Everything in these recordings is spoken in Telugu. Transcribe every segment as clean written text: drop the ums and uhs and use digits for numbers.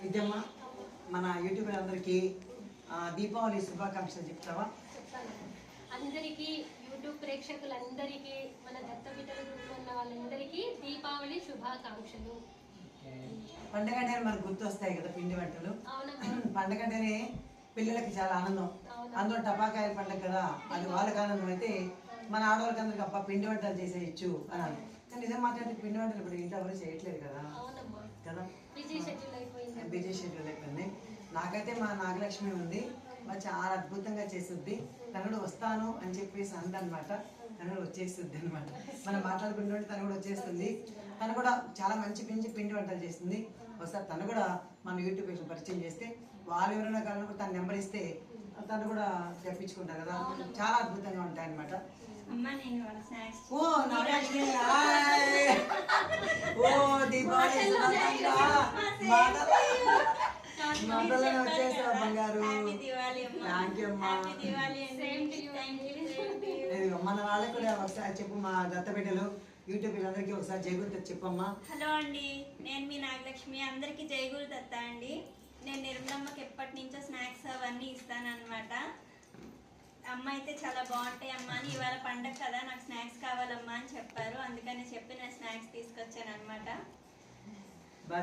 విద్యమ్మ మన యూట్యూబ్ అందరికీ దీపావళి శుభాకాంక్షలు చెప్తావా? అందరికీ యూట్యూబ్ ప్రేక్షకులందరికీ మన దత్తబిడ్డల గ్రూప్ ఉన్న వాళ్ళందరికీ దీపావళి శుభాకాంక్షలు. పండగ అంటే మనకు గుర్తొస్తాయి కదా పిండి వంటలు. పండగ అంటేనే పిల్లలకి చాలా ఆనందం. అందులో టపాకాయల పండగ కదా, అది వాళ్ళకి ఆనందం అయితే మన ఆడవాళ్ళకి అందరికి అబ్బా పిండి వంటలు చేసేయచ్చు అని. కానీ నిజం మాట్లాడితే పిండి వంటలు ఇప్పుడు ఇంట్లో ఎవరు చేయట్లేదు కదా కదా, బిజీ షెడ్యూల్ అయిపోయింది. నాకైతే మా నాగలక్ష్మి ఉంది, మరి చాలా అద్భుతంగా చేస్తుంది. తను కూడా వస్తాను అని చెప్పేసి అందనమాట. తను కూడా వచ్చేస్తుంది అనమాట. మనం మాట్లాడుకుంటుంటే తను కూడా వచ్చేస్తుంది. తను కూడా చాలా మంచి పిండి వంటలు చేస్తుంది. ఒకసారి తను కూడా మన యూట్యూబ్ పరిచయం చేస్తే వాళ్ళు ఎవరైనా కావాలని తన నెంబర్ ఇస్తే తను కూడా తెప్పించుకుంటారు కదా, చాలా అద్భుతంగా ఉంటాయి అనమాట. మాటలను వచ్చేసావు బంగారు. థ్యాంక్ యూ అమ్మా. మన వాళ్ళకి కూడా ఒకసారి చెప్పు, మా దత్తబిడ్డలు యూట్యూబ్ అందరికీ ఒకసారి జయగురు చెప్పమ్మా. హలో అండి, నేను మీ నాగలక్ష్మి. అందరికీ జయగురు దత్త అండి. నేను నిర్మలమ్మకి ఎప్పటి నుంచో స్నాక్స్ అవన్నీ ఇస్తానన్నమాట. అమ్మ అయితే చాలా బాగుంటాయి అమ్మ అని, ఇవాళ పండగ కదా నాకు స్నాక్స్ కావాలమ్మా అని చెప్పారు. అందుకని చెప్పి నేను స్నాక్స్ తీసుకొచ్చాను అనమాట.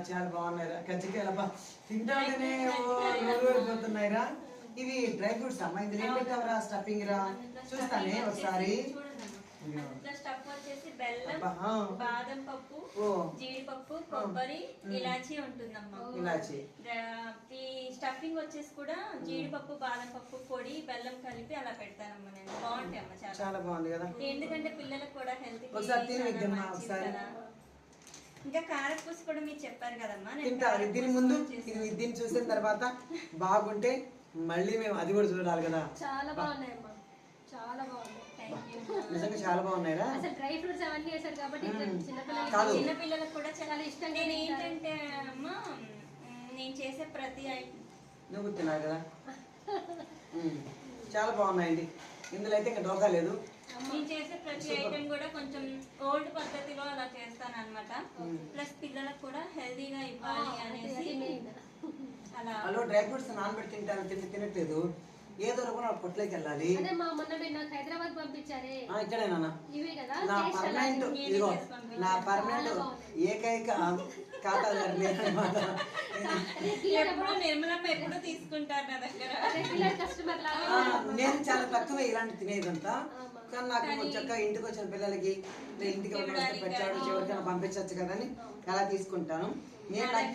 చాలా బాగున్నాయిరా కజ్జికాయలు, తింటానే పోతున్నాయిరా. ఇవి డ్రై ఫ్రూట్స్ అమ్మా, ఇందులో ఏం పెట్టావురా? స్టఫింగ్ రా, చూస్తానే ఒకసారి. స్టఫ్ వచ్చేసి బెల్లం, బాదం పప్పు, జీడిపప్పు, కొబ్బరి, ఇలాచీ ఉంటుందమ్మా. ఈ స్టఫింగ్ వచ్చేసి కూడా జీడిపప్పు, బాదం పప్పు పొడి, బెల్లం కలిపి అలా పెడతానమ్మా నేను. బాగుంటాయి అమ్మ, చాలా బాగుంది కదా. ఎందుకంటే పిల్లలకు కూడా హెల్తీ. ఇంకా కారపూస కూడా మీరు చెప్పారు కదమ్మా. దీని ముందు దీన్ని చూసిన తర్వాత బాగుంటే మళ్ళీ మేము అది కూడా చూడాలి కదా. చాలా బాగున్నాయమ్మా, చాలా బాగున్నాయి. నిజంగా చాలా బాగున్నాయిరా. అసలు డ్రై ఫ్రూట్స్ అవన్నీ వేసారు కాబట్టి చిన్నపిల్లలకు కూడా చాలా ఇష్టం. నేను ఏంటంటే అమ్మా, నేను చేసే ప్రతి నువ్వు తిన్నావు కదా, చాలా బాగున్నాయండి. ఇందులో అయితే ఇంకా డోకా లేదు. నేను చేసే ప్రతి ఐటమ్ కూడా కొంచెం ఓల్డ్ పద్ధతిలో అలా చేస్తాను అనమాట. ప్లస్ పిల్లలకు కూడా హెల్దీగా ఇవ్వాలి అనేసి అలా. అలా డ్రై ఫ్రూట్స్ నానబెట్టి తినట్లేదు, ఏదో రకం పొట్లోకి వెళ్ళాలి. హైదరాబాద్ పంపించారే, ఇక్కడేనా నా పర్మనెంట్, ఇదిగో నా పర్మనెంట్ ఏకైక ఖాతాదారుని అన్నమాట. నిర్మలమ్మ ఎప్పుడు తీసుకుంటారు నా దగ్గర. నేను చాలా తక్కువ ఇలాంటి తినేదంతా, కానీ నాకు చక్కగా ఇంటికి వచ్చిన పిల్లలకి ఇంటికి పెట్టాడు చివరికైనా పంపించవచ్చు కదా అని అలా తీసుకుంటాను నేను.